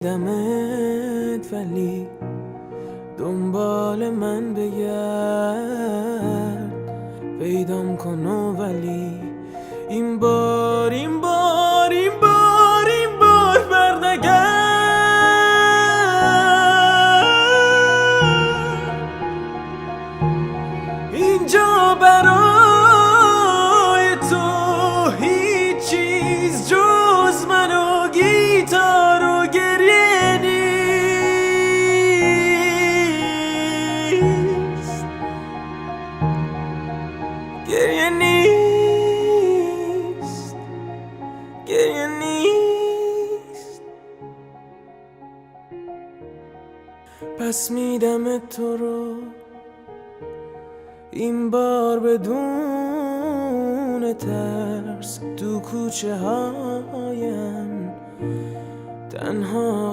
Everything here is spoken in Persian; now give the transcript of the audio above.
دمت ولی دنبال من بگرد، پیدام کن ولی این بار برنگرد. اینجا برای تو هیچ چیز جز من و گیتار و گریه نیست. گریه نیست، گریه نیست. پس میدم تو رو این بار بدون ترس، تو کوچه هایم تنها